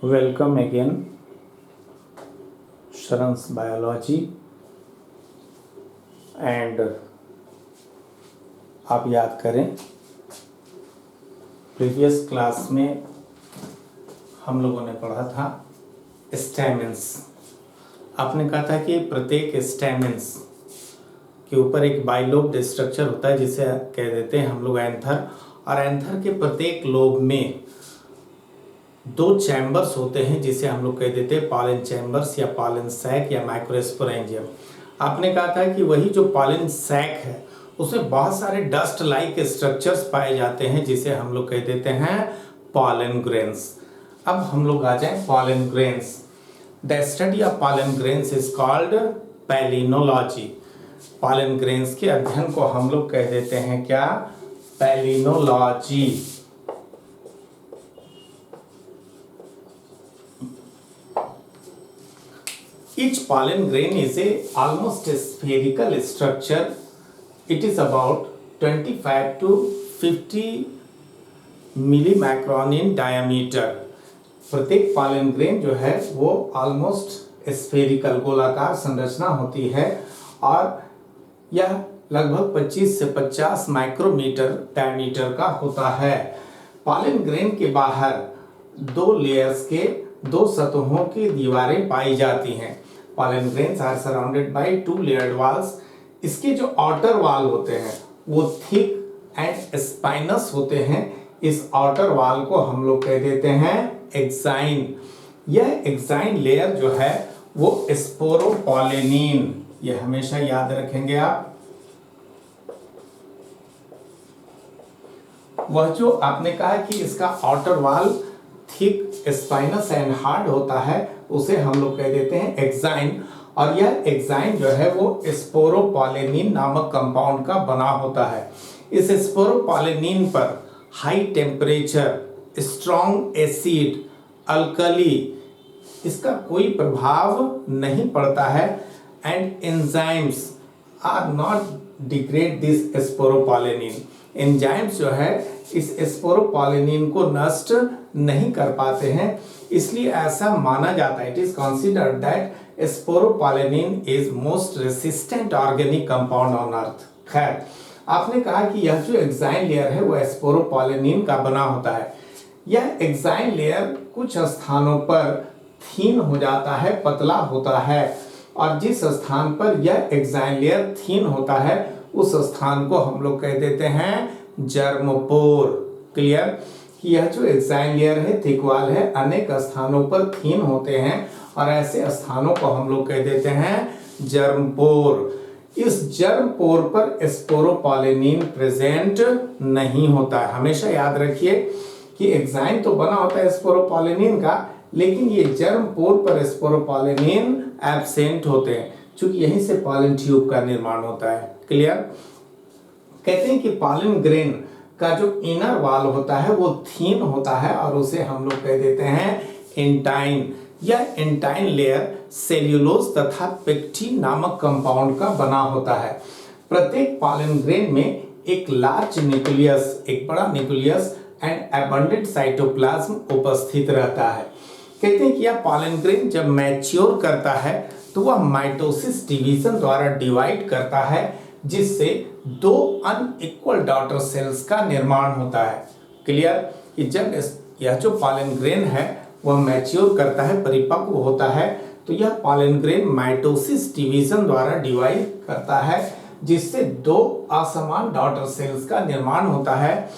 Welcome again, Sharan's Biology. And आप याद करें प्रीवियस क्लास में हम लोगों ने पढ़ा था स्टैमेंस। आपने कहा था कि प्रत्येक स्टैमेंस के ऊपर एक बाइलोब्ड स्ट्रक्चर होता है जिसे कह देते हैं हम लोग एंथर, और एंथर के प्रत्येक लोब में दो चैम्बर्स होते हैं जिसे हम लोग कह देते हैं पॉलन चैम्बर्स या पॉलन सैक या माइक्रोस्पोरेंजियम। आपने कहा था कि वही जो पॉलन सैक है उसमें बहुत सारे डस्ट लाइक स्ट्रक्चर्स पाए जाते हैं जिसे हम लोग कह देते हैं पॉलन ग्रेन्स। अब हम लोग आ जाएं pollen grains. The study of pollen grains is called palynology. Pollen grains के अध्ययन को हम लोग कह देते हैं क्या? Palynology. Each pollen grain is almost a spherical structure. It is about 25 to 50 millimicron in diameter. प्रत्येक पॉलन ग्रेन जो है वो ऑलमोस्ट स्फेरिकल गोलाकार संरचना होती है और यह लगभग 25 से 50 माइक्रोमीटर डायमीटर का होता है। पॉलन ग्रेन के बाहर दो लेयर्स के दो सतहों की दीवारें पाई जाती हैं। Pollen grains are surrounded by two layered walls. इसके जो आउटर वॉल होते हैं वो थिक एंड स्पाइनस होते हैं। इस आउटर वॉल को हम लोग कह देते हैं एक्साइन। यह एक्साइन लेयर जो है वो स्पोरोपोलेनिन, ये हमेशा याद रखेंगे आप। वह जो आपने कहा कि इसका outer wall thick spinous and hard होता है उसे हम लोग कह देते हैं एक्साइन, और यह एक्साइन जो है वो स्पोरोपोलेनिन नामक कंपाउंड का बना होता है। इस स्पोरोपोलेनिन पर high temperature, strong acid, alkali इसका कोई प्रभाव नहीं पड़ता है and enzymes are not degrade this sporopollenin. Enzymes जो है इस स्पोरोपोलेनिन को नष्ट नहीं कर पाते हैं, इसलिए ऐसा माना जाता है, it is considered that sporopollenin is most resistant organic compound on earth. खैर, आपने कहा कि यह जो एक्साइन लेयर है वह स्पोरोपोलेनिन का बना होता है। यह एक्साइन लेयर कुछ स्थानों पर थीन हो जाता है, पतला होता है, और जिस स्थान पर यह एक्साइन लेयर थीन होता है उस स्थान को हम लोग कह देते हैं जर्मपोर। क्लियर? कि यह जो एक्साइन लेयर है, थिक वॉल है, अनेक स्थानों पर थीन होते हैं और ऐसे स्थानों को हम लोग कह देते हैं जर्मपोर। इस जर्मपोर पर स्पोरोपोलेनिन प्रेजेंट नहीं होता है। हमेशा याद रखिए कि एक्साइन तो बना होता है स्पोरोपोलेनिन का, लेकिन ये जर्मपोर पर स्पोरोपोलेनिन एब्सेंट होते हैं, क्योंकि यहीं से पॉलन ट्यूब का निर्माण होता है। क्लियर? कहते हैं कि पॉलन ग्रेन का जो इनर वॉल होता है वो थीन होता है और उसे हम लोग कह देते हैं एंटाइन। यह एंटाइन लेयर सेल्यूलोज तथा पेक्टिन नामक कंपाउंड का बना होता है। प्रत्येक पॉलन ग्रेन में एक लार्ज न्यूक्लियस, एक बड़ा न्यूक्लियस एंड एबंडेंट साइटोप्लाज्म उपस्थित रहता है। कहते हैं कि यह पॉलन ग्रेन जब मैच्योर करता है तो वह माइटोसिस डिवीजन द्वारा डिवाइड करता है, जिससे दो अनइक्वल डॉटर सेल्स का निर्माण होता है। क्लियर? कि जब यह जो पॉलन ग्रेन है वह मैच्योर करता है, परिपक्व होता है, तो यह पॉलन ग्रेन माइटोसिस डिवीजन द्वारा डिवाइड करता है, जिससे दो असमान डॉटर सेल्स का निर्माण होता है,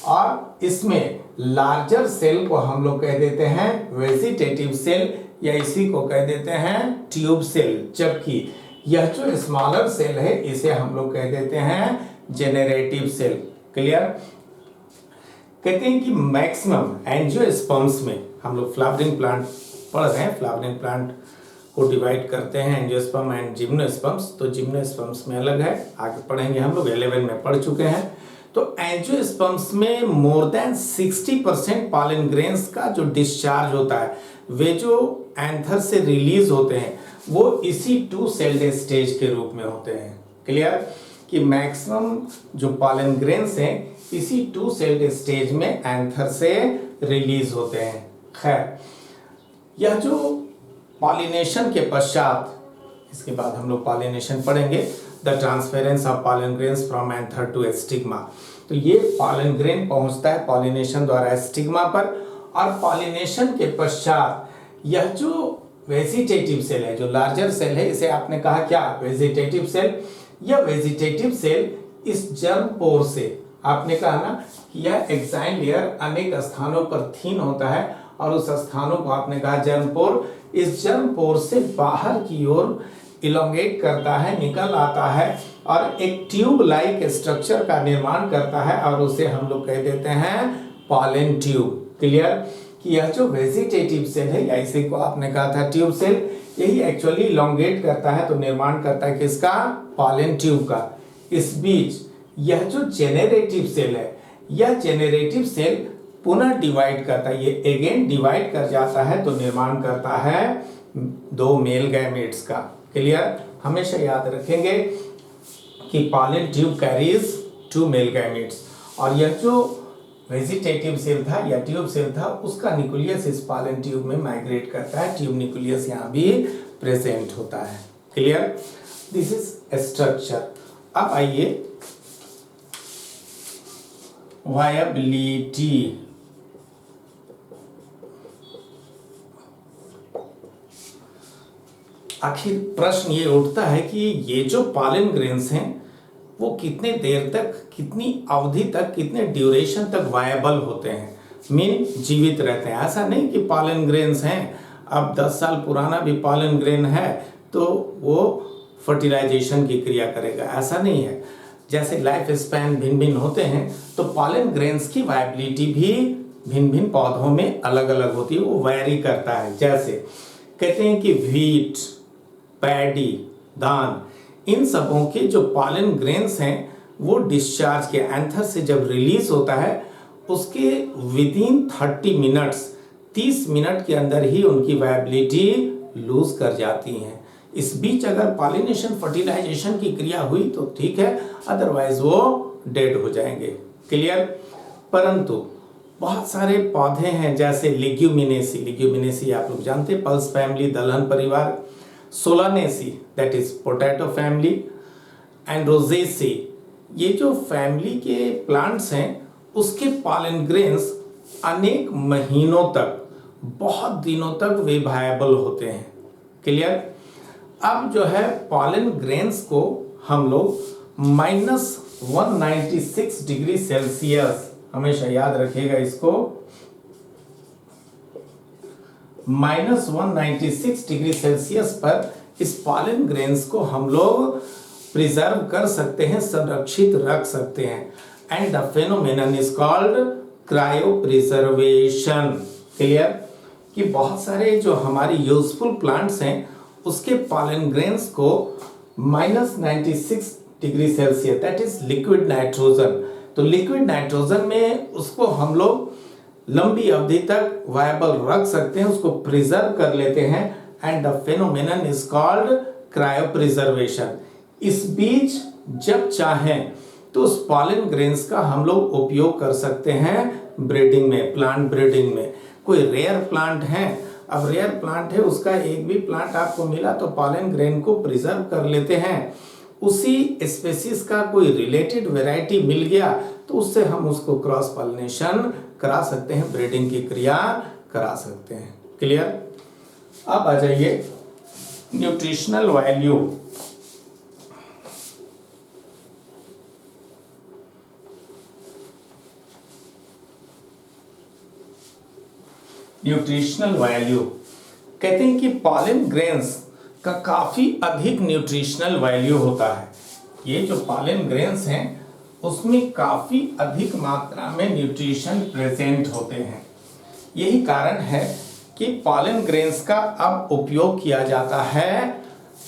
और इसमें लार्जर सेल को हम लोग कह देते हैं वेजिटेटिव सेल या इसी को कह देते हैं ट्यूब सेल, जबकि यह जो स्मॉलर सेल है इसे हम लोग कह देते हैं जेनरेटिव सेल। क्लियर? कहते हैं कि मैक्सिमम एंजियोस्पर्म्स में, हम लोग फ्लावरिंग प्लांट पढ़ रहे हैं, फ्लावरिंग प्लांट को डिवाइड करते हैं एंजियोस्पर्म एंड जिम्नोस्पर्म्स, तो जिम्नोस्पर्म्स में अलग है, आगे पढ़ेंगे, हम लोग 11 में पढ़ चुके हैं। तो एंजियोस्पर्म्स में मोर देन 60% पॉलन ग्रेन्स का जो डिस्चार्ज होता है, वे जो एंथर से रिलीज होते हैं वो इसी टू सेल्ड स्टेज के रूप में होते हैं। क्लियर? कि मैक्सिमम जो पॉलन ग्रेन्स हैं इसी टू सेल्ड स्टेज में एंथर से रिलीज होते हैं। खैर, यह जो पॉलिनेशन के पश्चात, इसके बाद हम लोग पॉलिनेशन पढ़ेंगे, the transference of pollen grains from anther to stigma. तो ये पॉलन ग्रेन पहुंचता है पॉलिनेशन द्वारा स्टिग्मा पर, और पॉलिनेशन के पश्चात यह जो वेजिटेटिव सेल है, जो लार्जर सेल है, इसे आपने कहा क्या, वेजिटेटिव सेल। यह वेजिटेटिव सेल इस जर्म पोर से, आपने कहा ना कि यह एक्साइन लेयर अनेक स्थानों पर थीन होता है, और उस स्थानों को आपने कहा जर्म पोर, इस जर्म पोर से बाहर की ओर इलोंगेट करता है, निकल आता है, और एक ट्यूब लाइक स्ट्रक्चर का निर्माण करता है, और उसे हम लोग कह देते हैं पॉलन ट्यूब। क्लियर? कि यह जो वेजिटेटिव सेल है, या इसी को आपने कहा था ट्यूब सेल, यही एक्चुअली इलोंगेट करता है, तो निर्माण करता है किसका, पॉलन ट्यूब का। इस बीच यह जो जेनेरेटिव सेल है, यह जेनेरेटिव सेल पुनः डिवाइड करता है, ये अगेन डिवाइड कर जाता है, तो निर्माण करता है 2 मेल गैमेट्स का। क्लियर? हमेशा याद रखेंगे कि pollen tube carries 2 male gametes, और यह जो वेजिटेटिव सेल था या ट्यूब सेल था, उसका न्यूक्लियस इस पॉलन ट्यूब में माइग्रेट करता है, ट्यूब न्यूक्लियस यहाँ भी प्रेजेंट होता है। क्लियर? This is structure. अब आइए वायबिलिटी। आखिर प्रश्न ये उठता है कि ये जो पॉलन ग्रेन्स हैं वो कितने देर तक, कितनी अवधि तक, कितने ड्यूरेशन तक वायबल होते हैं, मीन जीवित रहते हैं। ऐसा नहीं कि पॉलन ग्रेन्स हैं, अब 10 साल पुराना भी पॉलन ग्रेन है तो वो फर्टिलाइजेशन की क्रिया करेगा, ऐसा नहीं है। जैसे लाइफ स्पैन भिन्न भिन्न होते हैं, तो पॉलन ग्रेन्स की वायबिलिटी भी भिन्न भिन्न पौधों में अलग अलग होती है, वो वैरी करता है। जैसे कहते हैं कि व्हीट, पैडी, धान, इन सबों के जो पॉलन ग्रेन्स हैं वो डिस्चार्ज के एंथर से जब रिलीज होता है, उसके विदिन 30 मिनट्स, 30 मिनट के अंदर ही उनकी वायबिलिटी लूज कर जाती हैं। इस बीच अगर पॉलिनेशन फर्टिलाइजेशन की क्रिया हुई तो ठीक है, अदरवाइज वो डेड हो जाएंगे। क्लियर? परंतु बहुत सारे पौधे हैं जैसे लिग्यूमिनेसी, लिग्यूमिनेसी आप लोग जानते हैं, पल्स फैमिली, दलहन परिवार, Solanaceae that is potato family, and Rosaceae, ये जो फैमिली के प्लांट्स हैं उसके पॉलन ग्रेन्स अनेक महीनों तक, बहुत दिनों तक वे वायबल होते हैं। क्लियर? अब जो है पॉलन ग्रेन्स को हम लोग -196 डिग्री सेल्सियस, हमेशा याद रखिएगा इसको, -196 डिग्री सेल्सियस पर इस पॉलन ग्रेन्स को हम लोग प्रिजर्व कर सकते हैं, संरक्षित रख सकते हैं, and the phenomenon is called cryo preservation. Clear? कि बहुत सारे जो हमारी यूजफुल प्लांट्स हैं उसके पॉलन ग्रेन्स को -96 degree Celsius, that is liquid nitrogen, तो लिक्विड नाइट्रोजन में उसको हम लोग लंबी अवधि तक वायबल रख सकते हैं, उसको प्रिजर्व कर लेते हैं, and the phenomenon is called cryo preservation. इस बीच जब चाहें तो उस पॉलन ग्रेन्स का हम लोग उपयोग कर सकते हैं ब्रीडिंग में, प्लांट ब्रीडिंग में। कोई रेयर प्लांट है, अब रेयर प्लांट है, उसका एक भी प्लांट आपको मिला तो पॉलन ग्रेन को प्रिजर्व कर लेते हैं, उसी स्पेसीज का कोई रिलेटेड वैरायटी मिल गया तो उससे हम उसको क्रॉस पॉलिनेशन करा सकते हैं, ब्रीडिंग की क्रिया करा सकते हैं। क्लियर? अब आ जाइए न्यूट्रिशनल वैल्यू। न्यूट्रिशनल वैल्यू कहते हैं कि पॉलन ग्रेन्स का काफी अधिक न्यूट्रिशनल वैल्यू होता है। ये जो पॉलन ग्रेन्स हैं उसमें काफी अधिक मात्रा में न्यूट्रिशन प्रेजेंट होते हैं। यही कारण है कि पॉलन ग्रेन्स का अब उपयोग किया जाता है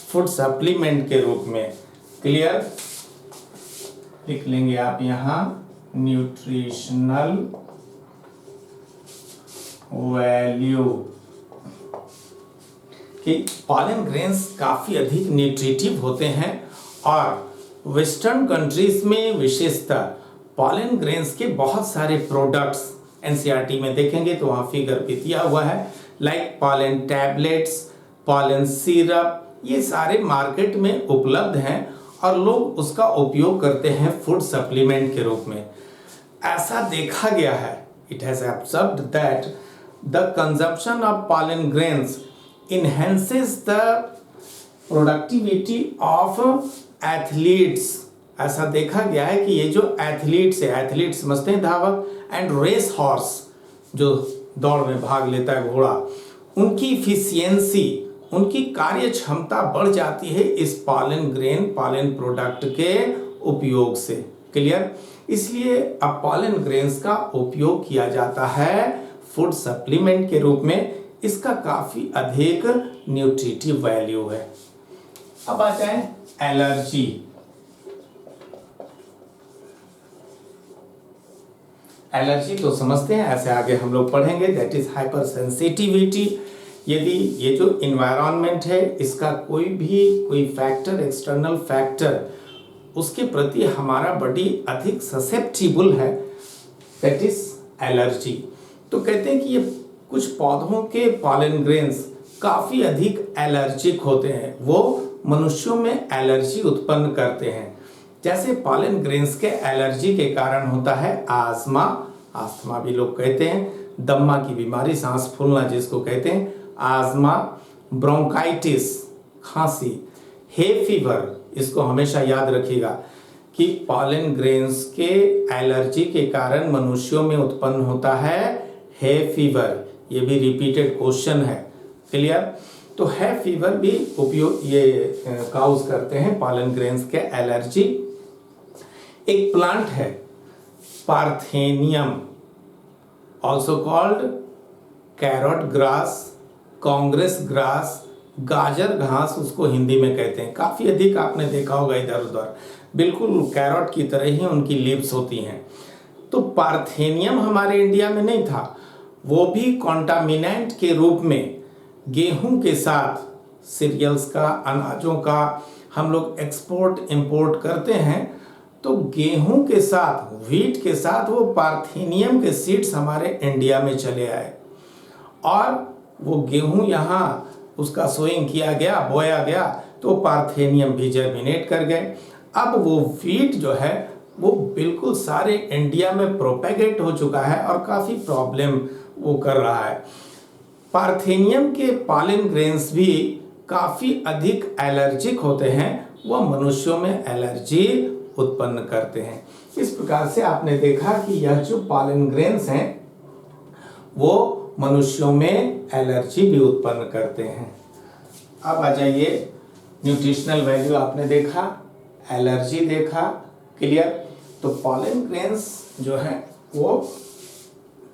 फूड सप्लीमेंट के रूप में। क्लियर? लिख लेंगे आप यहाँ न्यूट्रिशनल वैल्यू, कि पॉलन ग्रेन्स काफी अधिक न्यूट्रिटिव होते हैं, और वेस्टर्न कंट्रीज में विशेषतः पॉलन ग्रेन्स के बहुत सारे प्रोडक्ट्स, एनसीईआरटी में देखेंगे तो वहाँ फिगर भी दिया हुआ है like pollen tablets, pollen syrup, ये सारे मार्केट में उपलब्ध हैं और लोग उसका उपयोग करते हैं फूड सप्लीमेंट के रूप में। ऐसा देखा गया है, it has observed that the consumption of pollen grains enhances the productivity of athletes. ऐसा देखा गया है कि ये जो एथलीट्स है, एथलीट्स समझते हैं धावक, एंड रेस हॉर्स जो दौड़ में भाग लेता है घोड़ा, उनकी इफिशियंसी, उनकी कार्य क्षमता बढ़ जाती है इस पॉलन ग्रेन, पॉलन प्रोडक्ट के उपयोग से। क्लियर? इसलिए अब पॉलन ग्रेन्स का उपयोग किया जाता है फूड सप्लीमेंट के रूप में। इसका काफी अधिक न्यूट्रिटिव वैल्यू है। अब आ जाए एलर्जी। एलर्जी तो समझते हैं, ऐसे आगे हम लोग पढ़ेंगे, दैट इज हाइपर सेंसिटिविटी। यदि ये जो इन्वायरमेंट है इसका कोई फैक्टर, एक्सटर्नल फैक्टर, उसके प्रति हमारा बॉडी अधिक ससेप्टिबल है, दैट इज एलर्जी। तो कहते हैं कि ये कुछ पौधों के पॉलन ग्रेन्स काफी अधिक एलर्जिक होते हैं, वो मनुष्यों में एलर्जी उत्पन्न करते हैं। जैसे पॉलन ग्रेन्स के एलर्जी के कारण होता है आस्थमा, आस्थमा भी लोग कहते हैं, दम्मा की बीमारी, सांस फूलना जिसको कहते हैं आस्थमा, ब्रोंकाइटिस खांसी, हे फीवर। इसको हमेशा याद रखिएगा कि पॉलन ग्रेन्स के एलर्जी के कारण मनुष्यों में उत्पन्न होता है हे फीवर। ये भी रिपीटेड क्वेश्चन है। क्लियर? तो है फीवर भी उपयोग ये काउज करते हैं पॉलन ग्रेन्स के एलर्जी। एक प्लांट है parthenium, also called carrot grass, Congress grass, गाजर घास उसको हिंदी में कहते हैं। काफी अधिक आपने देखा होगा इधर उधर, बिल्कुल कैरोट की तरह ही उनकी लीव्स होती हैं। तो पार्थेनियम हमारे इंडिया में नहीं था, वो भी कॉन्टामिनेंट के रूप में गेहूं के साथ, सीरियल्स का, अनाजों का हम लोग एक्सपोर्ट इंपोर्ट करते हैं, तो गेहूं के साथ, व्हीट के साथ वो पार्थेनियम के सीड्स हमारे इंडिया में चले आए और वो गेहूं यहाँ उसका सोइंग किया गया, बोया गया, तो पार्थेनियम भी जर्मिनेट कर गए। अब वो व्हीट जो है वो बिल्कुल सारे इंडिया में प्रोपेगेट हो चुका है और काफ़ी प्रॉब्लम वो कर रहा है। पार्थेनियम के पॉलन ग्रेन्स भी काफ़ी अधिक एलर्जिक होते हैं, वह मनुष्यों में एलर्जी उत्पन्न करते हैं। इस प्रकार से आपने देखा कि यह जो पॉलन ग्रेन्स हैं वो मनुष्यों में एलर्जी भी उत्पन्न करते हैं। अब आ जाइए, न्यूट्रिशनल वैल्यू आपने देखा, एलर्जी देखा। क्लियर? तो पॉलन ग्रेन्स जो है वो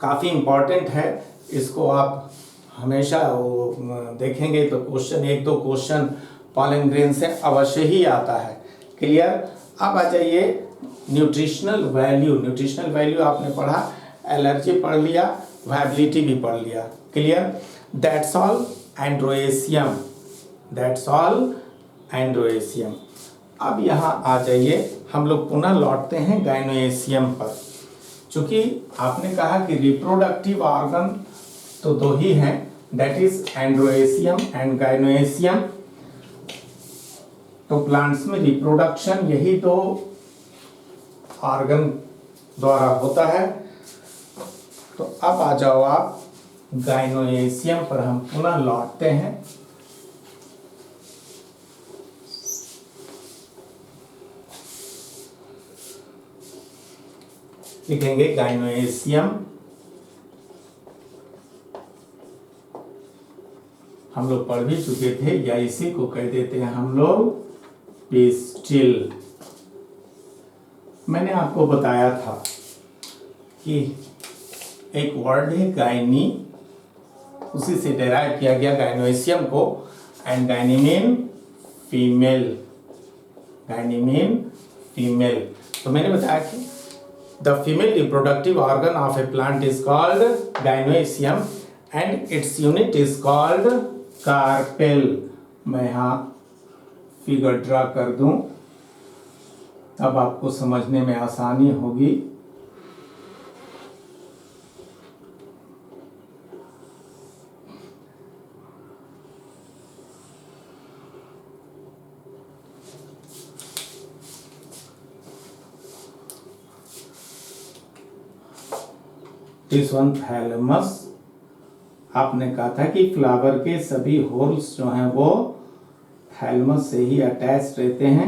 काफ़ी इम्पॉर्टेंट है, इसको आप हमेशा वो देखेंगे तो क्वेश्चन, एक दो क्वेश्चन पॉलन ग्रेन से अवश्य ही आता है। क्लियर? अब आ जाइए न्यूट्रिशनल वैल्यू। न्यूट्रिशनल वैल्यू आपने पढ़ा, एलर्जी पढ़ लिया, वायबिलिटी भी पढ़ लिया। Clear? That's all androecium, that's all androecium. अब यहाँ आ जाइए, हम लोग पुनः लौटते हैं गाइनोएशियम पर। चूंकि आपने कहा कि रिप्रोडक्टिव ऑर्गन तो दो ही हैं, दैट इज एंड्रोएशियम एंड गाइनोएशियम। तो प्लांट्स में रिप्रोडक्शन यही दो ऑर्गन द्वारा होता है। तो अब आ जाओ आप गाइनोएशियम पर, हम पुनः लौटते हैं। लिखेंगे गाइनोएशियम, हम लोग पढ़ भी चुके थे, या इसी को कह देते हैं हम लोग पिस्टिल। मैंने आपको बताया था कि एक वर्ड है गाइनी, उसी से डेराइव किया गया गाइनोएशियम को, and gynae mean female, gynae mean female. तो मैंने बताया कि the female reproductive organ of a plant is called gynoecium and its unit is called carpel। मैं यहाँ फिगर ड्रा कर दूं, तब आपको समझने में आसानी होगी। This one thalamus. आपने कहा था कि फ्लावर के सभी होल्स जो हैं वो थैलेमस से ही अटैच रहते हैं।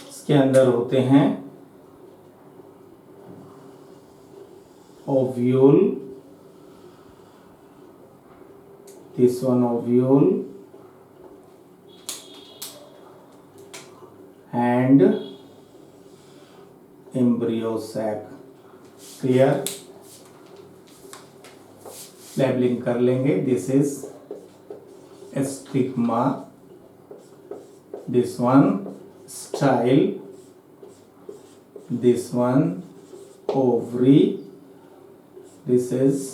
इसके अंदर होते हैं ovule, this one ovule and embryo sac. Clear? Labelling कर लेंगे। This is stigma, this one style, this one ovary, this is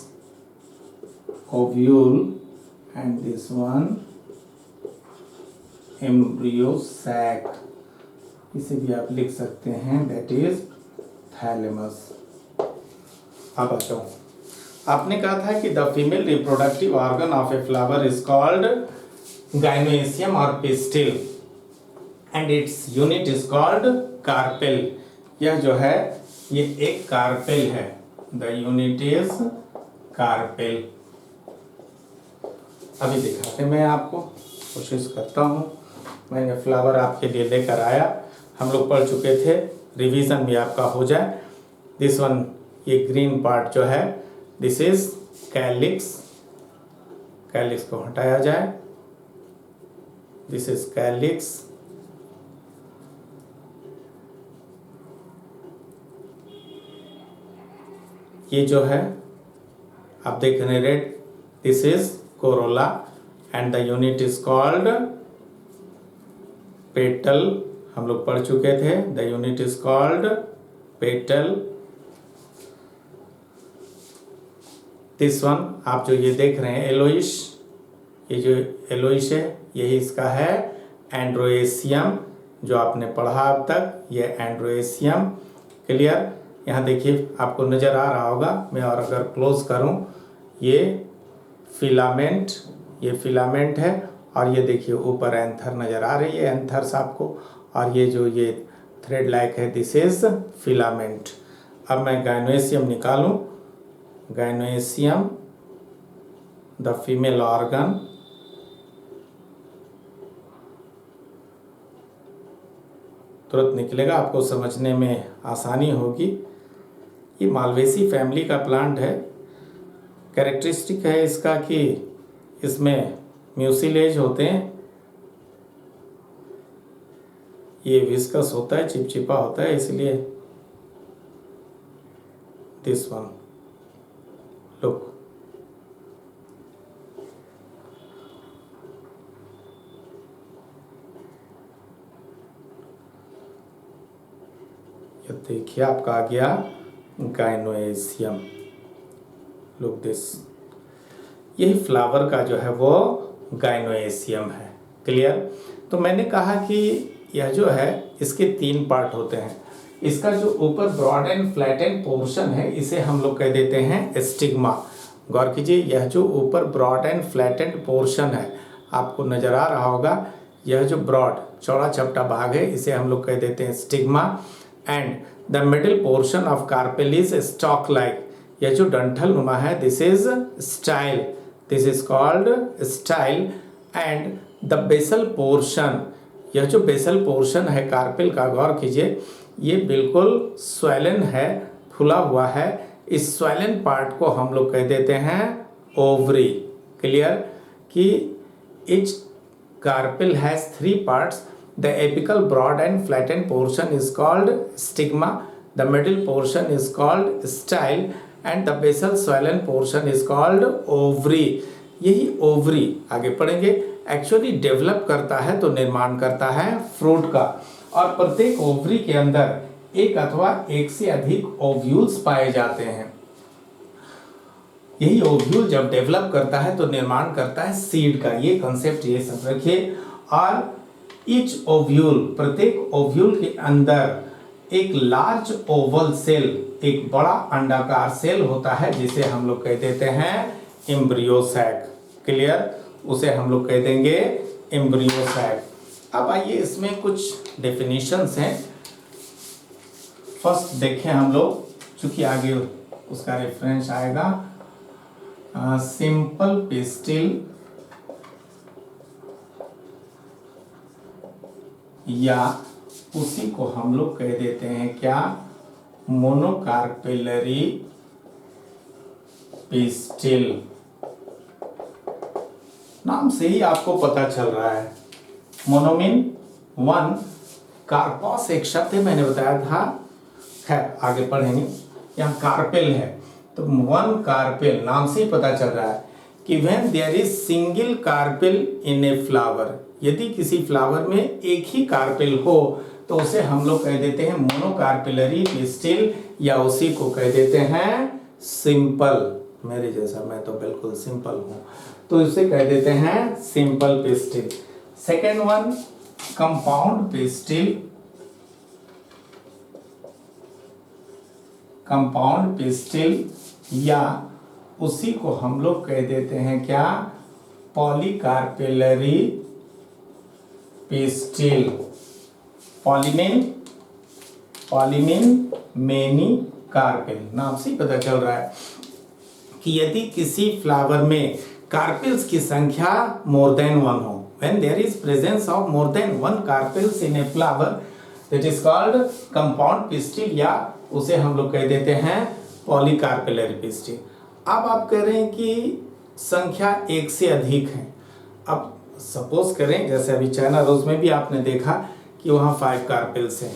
ovule and this one embryo sac. इसे भी आप लिख सकते हैं, दैट इज थैलेमस। अब आ जाओ, आपने कहा था कि the female reproductive organ of a flower is called gynoecium और pistil and its unit is called carpel. यह जो है ये एक कार्पेल है, द यूनिट इज कार्पेल। अभी दिखाते मैं आपको, कोशिश करता हूँ। मैंने फ्लावर आपके लिए लेकर आया, हम लोग पढ़ चुके थे, रिवीजन भी आपका हो जाए। दिस वन, ये ग्रीन पार्ट जो है, दिस इज कैलिक्स। कैलिक्स को हटाया जाए, दिस इज कैलिक्स। ये जो है आप देख रहे हैं red, this is Corolla and the unit is called petal. हम लोग पढ़ चुके थे, the unit is called petal. This one, आप जो ये देख रहे हैं एलोइश, ये जो एलोइश है यही इसका है एंड्रोएशियम, जो आपने पढ़ा अब तक, ये एंड्रोएशियम। क्लियर? यहाँ देखिए आपको नज़र आ रहा होगा, मैं और अगर क्लोज करूँ, ये फिलामेंट, ये फिलामेंट है, और ये देखिए ऊपर एंथर नज़र आ रही है, एंथर्स आपको, और ये जो ये थ्रेड लाइक है, दिस इज फिलामेंट। अब मैं गाइनोएशियम निकालूं, गाइनोएशियम द फीमेल ऑर्गन, तुरंत निकलेगा, आपको समझने में आसानी होगी। ये मालवेसी फैमिली का प्लांट है। कैरेक्टरिस्टिक है इसका कि इसमें म्यूसिलेज होते हैं, ये विस्कस होता है, चिपचिपा होता है, इसलिए दिस वन लुक, ये देखिए आपका आ गया गाइनोएशियम। लुक दिस, यही फ्लावर का जो है वो गाइनोएशियम है। क्लियर? तो मैंने कहा कि यह जो है इसके 3 पार्ट होते हैं। इसका जो ऊपर ब्रॉड एंड फ्लैटेंड पोर्शन है, इसे हम लोग कह देते हैं स्टिग्मा। गौर कीजिए, यह जो ऊपर ब्रॉड एंड फ्लैटेंड पोर्शन है, आपको नजर आ रहा होगा, यह जो ब्रॉड चौड़ा चपटा भाग है, इसे हम लोग कह देते हैं stigma. And the middle portion of carpel is stalk like, यह जो डंठल नुमा है, this is style, this is called style. And the basal portion, यह जो बेसल पोर्शन है कार्पेल का, गौर कीजिए, ये बिल्कुल स्वेलन है, फुला हुआ है। इस स्वेलन पार्ट को हम लोग कह देते हैं ओवरी। क्लियर? कि each carpel has 3 parts, the apical broad and flattened portion is called stigma, the middle portion is called style and the basal swollen portion is called ovary. यही ovary, आगे पढ़ेंगे, एक्चुअली डेवलप करता है, तो निर्माण करता है फ्रूट का। और प्रत्येक ओवरी के अंदर एक अथवा एक से अधिक ओव्यूल्स पाए जाते हैं। यही ओव्यूल जब डेवलप करता है तो निर्माण करता है सीड का। ये कॉन्सेप्ट ये सब रखिए। और ईच ओव्यूल, प्रत्येक ओव्यूल के अंदर एक लार्ज ओवल सेल, एक बड़ा अंडाकार सेल होता है, जिसे हम लोग कह देते हैं एम्ब्रियो सैक। क्लियर? उसे हम लोग कह देंगे एम्ब्रियो सैक। अब आइए इसमें कुछ डेफिनेशंस हैं। फर्स्ट देखें हम लोग, चूंकि आगे उसका रेफरेंस आएगा सिंपल पिस्टिल या उसी को हम लोग कह देते हैं क्या, मोनोकार्पेलरी पिस्टिल। नाम से ही आपको पता चल रहा है। मोनोमीन वन, कार्पस एक शब्द है, मैंने बताया था, खैर आगे पढ़ेंगे। यहाँ कार्पेल है तो वन कार्पेल, नाम से ही पता चल रहा है कि when there is single carpel in a flower, यदि किसी फ्लावर में एक ही कार्पेल हो तो उसे हम लोग कह देते हैं मोनोकार्पेलरी पिस्टिल या उसी को कह देते हैं सिंपल। मेरे जैसा, मैं तो बिल्कुल सिंपल हूं, तो इसे कह देते हैं simple pistil. Second one compound pistil, compound pistil या उसी को हम लोग कह देते हैं क्या, पॉलीकार्पेलरी पिस्टिल। पॉलीमीन मेनी कार्पेल, नाम से पता चल रहा है कि यदि किसी फ्लावर में कार्पेल्स की संख्या मोर देन वन हो, when there is presence of more than one carpels in a flower, that is called compound pistil या उसे हम लोग कह देते हैं पॉलीकार्पेलरी पिस्टिल। अब आप कह रहे हैं कि संख्या एक से अधिक है। अब सपोज करें जैसे अभी चाइना रोज में भी आपने देखा कि वहाँ 5 कार्पेल्स हैं,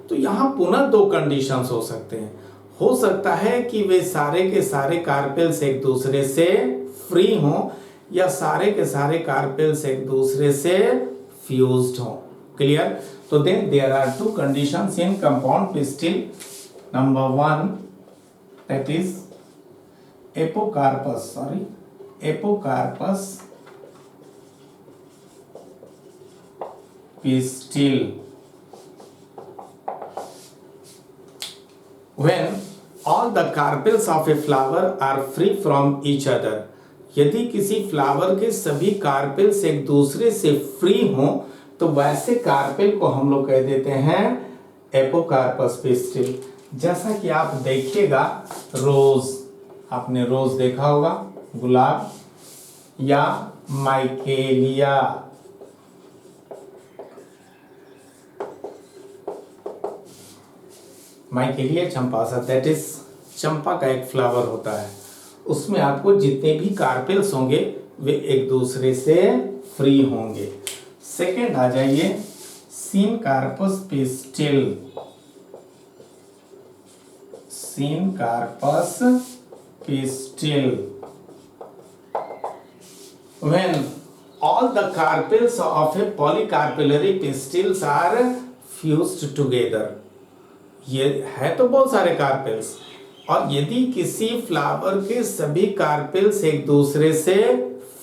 तो यहाँ पुनः 2 कंडीशंस हो सकते हैं। हो सकता है कि वे सारे के सारे कार्पेल्स एक दूसरे से फ्री हों या सारे के सारे कार्पेल्स एक दूसरे से फ्यूज्ड हों। क्लियर? तो then there are 2 conditions in compound pistil. Number 1 that is apocarpous pistil, when all the carpels of a flower are free from each other, यदि किसी फ्लावर के सभी कार्पेल्स एक दूसरे से फ्री हों तो वैसे कार्पेल को हम लोग कह देते हैं एपोकार्पस पिस्टिल। जैसा कि आप देखिएगा रोज, आपने रोज देखा होगा, गुलाब या माइकेलिया, माइकेलिया चंपासा, दैट इज चंपा का एक फ्लावर होता है, उसमें आपको जितने भी कार्पेल्स होंगे वे एक दूसरे से फ्री होंगे। सेकेंड आ जाइए syncarpous pistil, syncarpous pistil, when all the carpels of a polycarpellary pistils are fused together, ये है तो बहुत सारे कार्पेल्स, और यदि किसी फ्लावर के सभी कार्पेल्स एक दूसरे से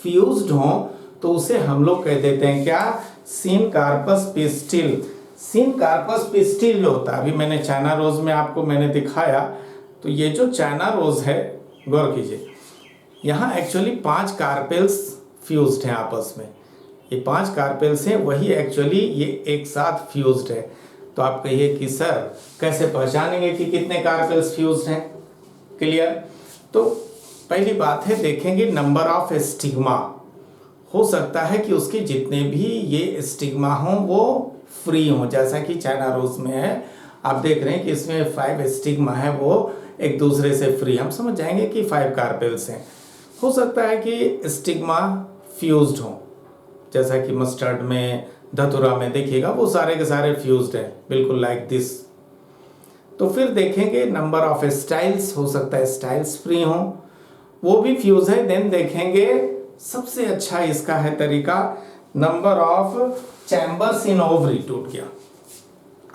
फ्यूज्ड हों तो उसे हम लोग कह देते हैं क्या, सिनकार्पस पिस्टिल। सिनकार्पस पिस्टिल जो होता है, अभी मैंने चाइना रोज में आपको मैंने दिखाया, तो ये जो चाइना रोज है गौर कीजिए, यहाँ एक्चुअली 5 कार्पेल्स फ्यूज्ड हैं आपस में, ये 5 कार्पेल्स हैं, वही एक्चुअली ये एक साथ फ्यूज्ड है। तो आप कहिए कि सर कैसे पहचानेंगे कि कितने कार्पेल्स फ्यूज्ड हैं? क्लियर? तो पहली बात है, देखेंगे नंबर ऑफ स्टिग्मा। हो सकता है कि उसके जितने भी ये स्टिग्मा हों वो फ्री हों, जैसा कि चाइना रोज में है, आप देख रहे हैं कि इसमें 5 स्टिग्मा है वो एक दूसरे से फ्री, हम समझ जाएंगे कि 5 कार्पेल्स हैं। हो सकता है कि स्टिग्मा फ्यूज्ड हों, जैसा कि मस्टर्ड में, धतूरा में देखिएगा वो सारे के सारे फ्यूज्ड हैं, बिल्कुल लाइक दिस। तो फिर देखेंगे नंबर ऑफ स्टाइल्स, हो सकता है स्टाइल्स फ्री हों, वो भी फ्यूज है। देन देखेंगे सबसे अच्छा इसका है तरीका, number of chambers in ovary. टूट गया,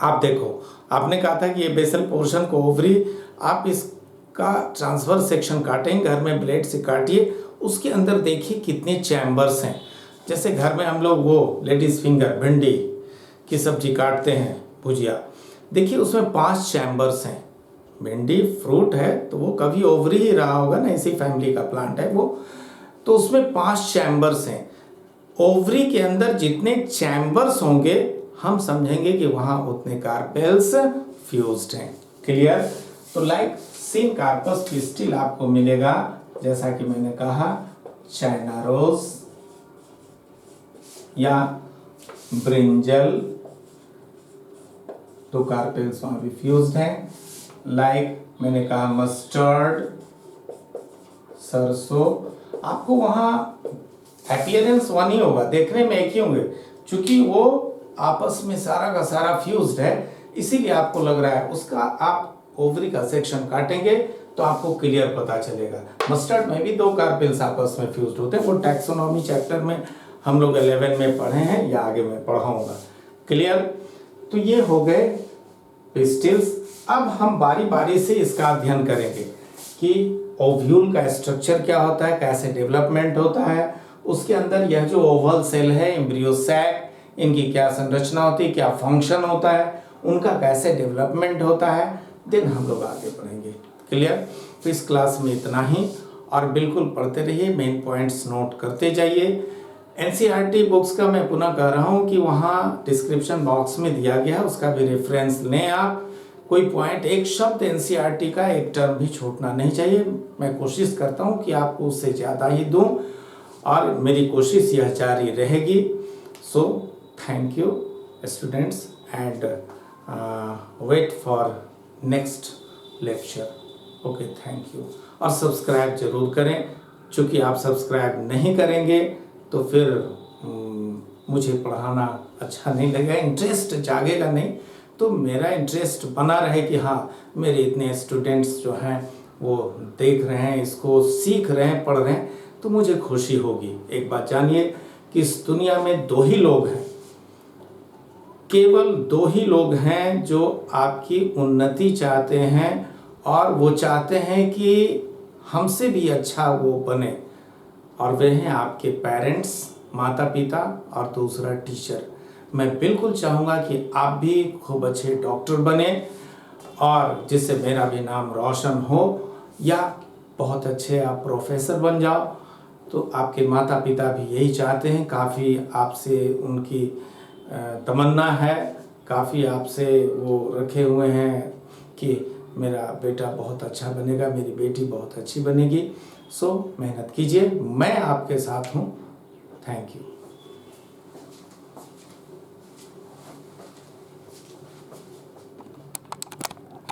आप देखो, आपने कहा था कि ये बेसल पोर्शन को ओवरी, आप इसका ट्रांसफर सेक्शन काटेंगे, घर में ब्लेड से काटिए, उसके अंदर देखिए कितने चैम्बर्स हैं। जैसे घर में हम लोग वो लेडीज फिंगर, भिंडी की सब्जी काटते हैं, भुजिया, देखिए उसमें 5 चैम्बर्स हैं। भिंडी फ्रूट है तो वो कभी ओवरी ही रहा होगा ना, इसी फैमिली का प्लांट है वो, तो उसमें 5 चैम्बर्स हैं। ओवरी के अंदर जितने चैम्बर्स होंगे हम समझेंगे कि वहाँ उतने कार्पेल्स फ्यूज्ड हैं। क्लियर? तो लाइक सिन कार्पस पिस्टिल आपको मिलेगा, जैसा कि मैंने कहा, चाइना रोज या ब्रिंजल, तो कार्पेल्स वहां भी फ्यूज्ड हैं। लाइक मैंने कहा मस्टर्ड, सरसों, आपको वहां अपीयरेंस वन ही होगा, देखने में एक ही होंगे, क्योंकि वो आपस में सारा का सारा फ्यूज्ड है, इसीलिए आपको लग रहा है। उसका आप ओवरी का सेक्शन काटेंगे तो आपको क्लियर पता चलेगा। मस्टर्ड में भी 2 कार्पेल्स आपस में फ्यूज्ड होते हैं, वो टैक्सोनॉमी चैप्टर में हम लोग 11 में पढ़े हैं या आगे मैं पढ़ाऊंगा। क्लियर? तो ये हो गए पिस्टिल्स। अब हम बारी बारी से इसका अध्ययन करेंगे कि ओव्यूल का स्ट्रक्चर क्या होता है, कैसे डेवलपमेंट होता है, उसके अंदर यह जो ओवल सेल है, एम्ब्रियो सैक, इनकी क्या संरचना होती है, क्या फंक्शन होता है, उनका कैसे डेवलपमेंट होता है, देन हम लोग आगे पढ़ेंगे। क्लियर? तो इस क्लास में इतना ही, और बिल्कुल पढ़ते रहिए, मेन पॉइंट्स नोट करते जाइए। एनसीईआरटी बुक्स का मैं पुनः कह रहा हूँ कि वहाँ डिस्क्रिप्शन बॉक्स में दिया गया है, उसका भी रेफरेंस लें आप। कोई पॉइंट, एक शब्द एनसीईआरटी का, एक टर्म भी छूटना नहीं चाहिए। मैं कोशिश करता हूँ कि आपको उससे ज़्यादा ही दूँ, और मेरी कोशिश यह जारी रहेगी। So thank you students, and wait for next lecture. Okay, thank you. और सब्सक्राइब जरूर करें, चूँकि आप सब्सक्राइब नहीं करेंगे तो फिर मुझे पढ़ाना अच्छा नहीं लगेगा, इंटरेस्ट जागेगा नहीं। तो मेरा इंटरेस्ट बना रहे कि हाँ, मेरे इतने स्टूडेंट्स जो हैं वो देख रहे हैं, इसको सीख रहे हैं, पढ़ रहे हैं, तो मुझे खुशी होगी। एक बात जानिए कि इस दुनिया में 2 ही लोग हैं, केवल 2 ही लोग हैं जो आपकी उन्नति चाहते हैं, और वो चाहते हैं कि हमसे भी अच्छा वो बने, और वे हैं आपके पेरेंट्स, माता पिता, और दूसरा टीचर। मैं बिल्कुल चाहूँगा कि आप भी खूब अच्छे डॉक्टर बने, और जिससे मेरा भी नाम रोशन हो, या बहुत अच्छे आप प्रोफेसर बन जाओ। तो आपके माता पिता भी यही चाहते हैं, काफ़ी आपसे उनकी तमन्ना है, काफ़ी आपसे वो रखे हुए हैं कि मेरा बेटा बहुत अच्छा बनेगा, मेरी बेटी बहुत अच्छी बनेगी। सो मेहनत कीजिए, मैं आपके साथ हूँ। Thank you.